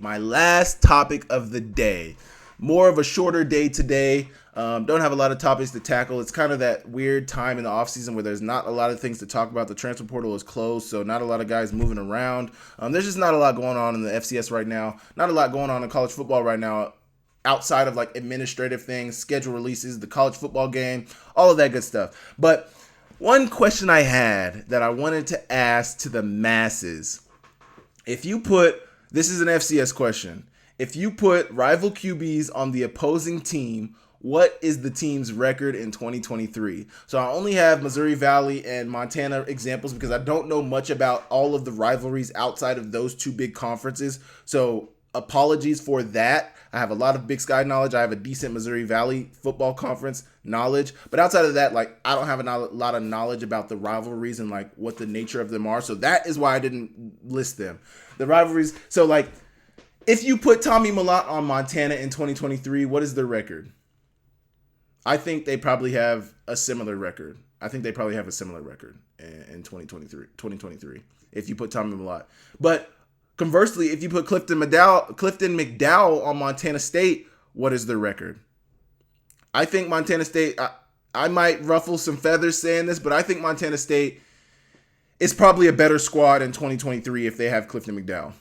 My last topic of the day. More of a shorter day today. Don't have a lot of topics to tackle. It's kind of that weird time in the offseason where there's not a lot of things to talk about. The transfer portal is closed, so not a lot of guys moving around. There's just not a lot going on in the FCS right now. Not a lot going on in college football right now outside of like administrative things, schedule releases, the college football game, all of that good stuff. But one question I had that I wanted to ask to the masses. If you put, this is an FCS question. If you put rival QBs on the opposing team, what is the team's record in 2023? So I only have Missouri Valley and Montana examples because I don't know much about all of the rivalries outside of those two big conferences. So apologies for that. I have a lot of Big Sky knowledge. I have a decent Missouri Valley football conference knowledge. But outside of that, like, I don't have a lot of knowledge about the rivalries and like what the nature of them are. So that is why I didn't list them. The rivalries. So like, if you put Tommy Mellott on Montana in 2023, what is their record? I think they probably have a similar record. In 2023, if you put Tommy Mellott. But conversely, if you put Clifton McDowell on Montana State, what is their record? I think Montana State, I might ruffle some feathers saying this, but I think Montana State is probably a better squad in 2023 if they have Clifton McDowell.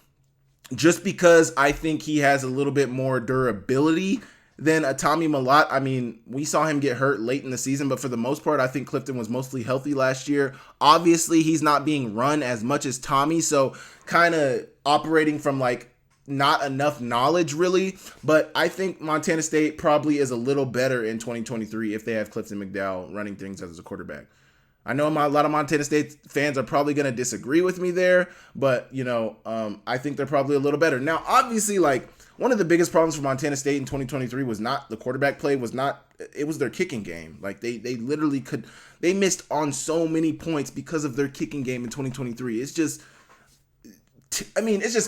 Just because I think he has a little bit more durability than a Tommy Mellott. I mean, we saw him get hurt late in the season, but for the most part, I think Clifton was mostly healthy last year. Obviously, he's not being run as much as Tommy, so kind of operating from like not enough knowledge really. But I think Montana State probably is a little better in 2023 if they have Clifton McDowell running things as a quarterback. I know a lot of Montana State fans are probably going to disagree with me there, but I think they're probably a little better. Now, obviously, like, one of the biggest problems for Montana State in 2023 was not the quarterback play, it was their kicking game. Like they literally they missed on so many points because of their kicking game in 2023. It's just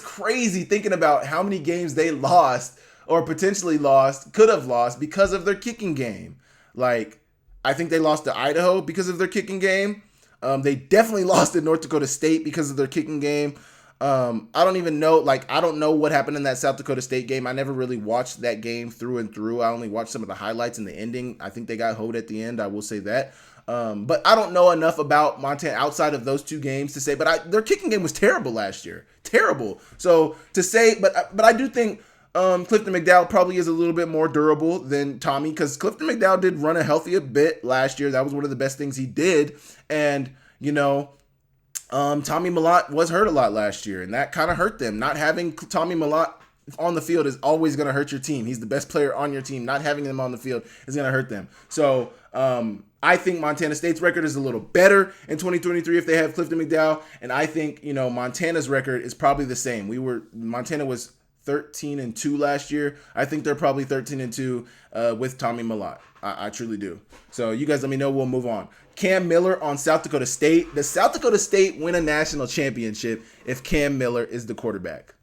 crazy thinking about how many games they lost or potentially could have lost because of their kicking game. Like, I think they lost to Idaho because of their kicking game. They definitely lost to North Dakota State because of their kicking game. I don't even know, I don't know what happened in that South Dakota State game. I never really watched that game through and through. I only watched some of the highlights and the ending. I think they got hoed at the end. I will say that. But I don't know enough about Montana outside of those two games to say, but their kicking game was terrible last year. Terrible. So to say, but I do think Clifton McDowell probably is a little bit more durable than Tommy, because Clifton McDowell did run a healthy a bit last year. That was one of the best things he did. And, Tommy Mellott was hurt a lot last year, and that kind of hurt them. Not having Tommy Mellott on the field is always going to hurt your team. He's the best player on your team. Not having him on the field is going to hurt them. So I think Montana State's record is a little better in 2023 if they have Clifton McDowell, and I think Montana's record is probably the same. Montana was 13-2 last year. I think they're probably 13-2 with Tommy Mellott. I truly do. So you guys let me know. We'll move on. Cam Miller on South Dakota State. Does South Dakota State win a national championship if Cam Miller is the quarterback?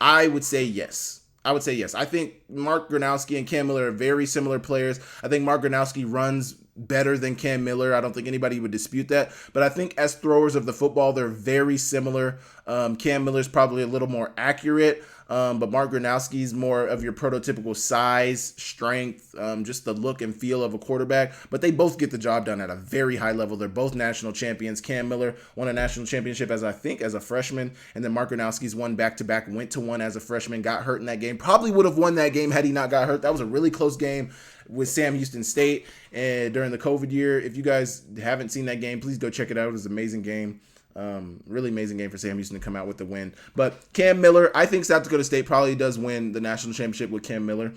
I would say yes. I think Mark Gronowski and Cam Miller are very similar players. I think Mark Gronowski runs better than Cam Miller. I don't think anybody would dispute that. But I think as throwers of the football, they're very similar. Cam Miller's probably a little more accurate. But Mark Gronowski's more of your prototypical size, strength, just the look and feel of a quarterback. But they both get the job done at a very high level. They're both national champions. Cam Miller won a national championship as a freshman. And then Mark Gronowski's won back-to-back, went to one as a freshman, got hurt in that game. Probably would have won that game had he not got hurt. That was a really close game with Sam Houston State during the COVID year. If you guys haven't seen that game, please go check it out. It was an amazing game. Really amazing game for Sam Houston to come out with the win. But Cam Miller, I think South Dakota State probably does win the national championship with Cam Miller.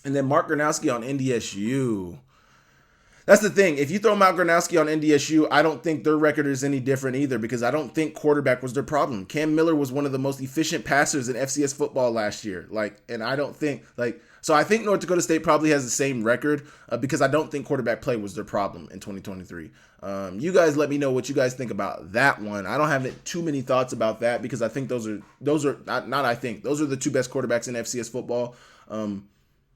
And then Mark Gronowski on NDSU. That's the thing. If you throw Mark Gronowski on NDSU, I don't think their record is any different either, because I don't think quarterback was their problem. Cam Miller was one of the most efficient passers in FCS football last year. So I think North Dakota State probably has the same record because I don't think quarterback play was their problem in 2023. You guys let me know what you guys think about that one. I don't have too many thoughts about that because I think those are those are the two best quarterbacks in FCS football.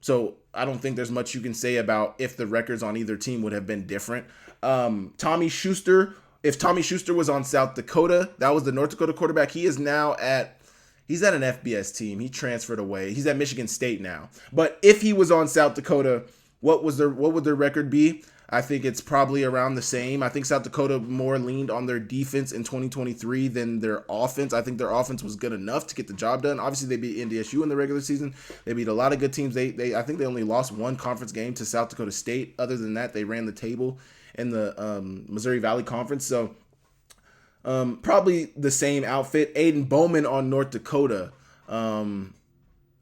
So I don't think there's much you can say about if the records on either team would have been different. Tommy Schuster, if Tommy Schuster was on South Dakota, that was the North Dakota quarterback. He is now at He's at an FBS team. He transferred away. He's at Michigan State now. But if he was on South Dakota, what would their record be? I think it's probably around the same. I think South Dakota more leaned on their defense in 2023 than their offense. I think their offense was good enough to get the job done. Obviously, they beat NDSU in the regular season. They beat a lot of good teams. I think they only lost one conference game to South Dakota State. Other than that, they ran the table in the Missouri Valley Conference. So probably the same outfit. Aiden Bowman on North Dakota.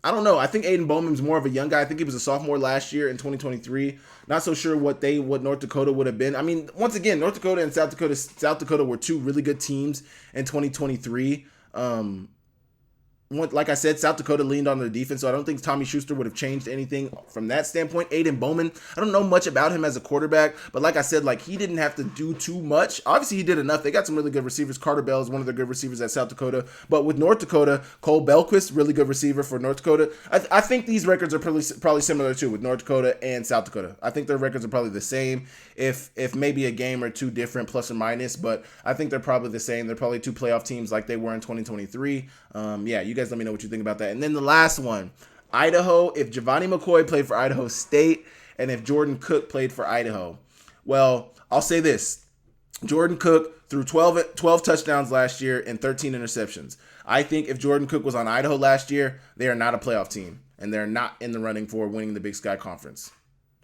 I don't know. I think Aiden Bowman's more of a young guy. I think he was a sophomore last year in 2023. Not so sure what North Dakota would have been. I mean, once again, North Dakota and South Dakota were two really good teams in 2023. Like I said, South Dakota leaned on their defense, so I don't think Tommy Schuster would have changed anything from that standpoint. Aiden Bowman, I don't know much about him as a quarterback, but like I said, like he didn't have to do too much. Obviously, he did enough. They got some really good receivers. Carter Bell is one of the good receivers at South Dakota, but with North Dakota, Cole Belquist, really good receiver for North Dakota. I think these records are probably similar too with North Dakota and South Dakota. I think their records are probably the same, if maybe a game or two different, plus or minus, but I think they're probably the same. They're probably two playoff teams like they were in 2023. Yeah, you guys let me know what you think about that. And then the last one, Idaho, if Giovanni McCoy played for Idaho State and if Jordan Cook played for Idaho. Well, I'll say this. Jordan Cook threw 12 touchdowns last year and 13 interceptions. I think if Jordan Cook was on Idaho last year, they are not a playoff team, and they're not in the running for winning the Big Sky Conference.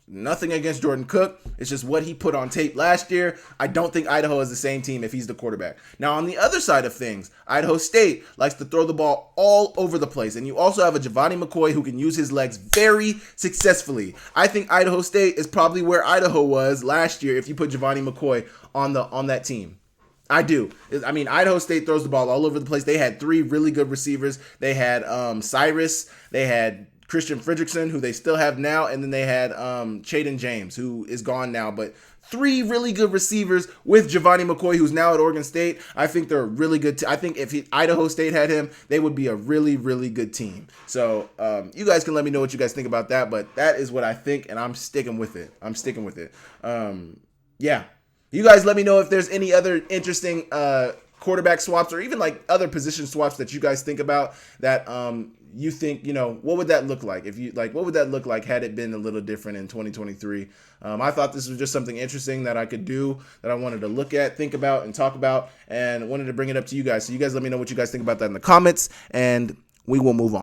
Nothing against Jordan Cook. It's just what he put on tape last year. I don't think Idaho is the same team if he's the quarterback. Now, on the other side of things, Idaho State likes to throw the ball all over the place. And you also have a Giovanni McCoy who can use his legs very successfully. I think Idaho State is probably where Idaho was last year if you put Giovanni McCoy on that team. I do. I mean, Idaho State throws the ball all over the place. They had three really good receivers. They had Cyrus. They had Christian Fredrickson, who they still have now, and then they had Chaden James, who is gone now, but three really good receivers with Giovanni McCoy, who's now at Oregon State. I think they're a really good I think if Idaho State had him, they would be a really, really good team. So you guys can let me know what you guys think about that, but that is what I think, and I'm sticking with it. Yeah. You guys let me know if there's any other interesting quarterback swaps or even like other position swaps that you guys think about that you think, what would that look like? What would that look like had it been a little different in 2023? I thought this was just something interesting that I could do, that I wanted to look at, think about, and talk about, and wanted to bring it up to you guys. So you guys let me know what you guys think about that in the comments, and we will move on.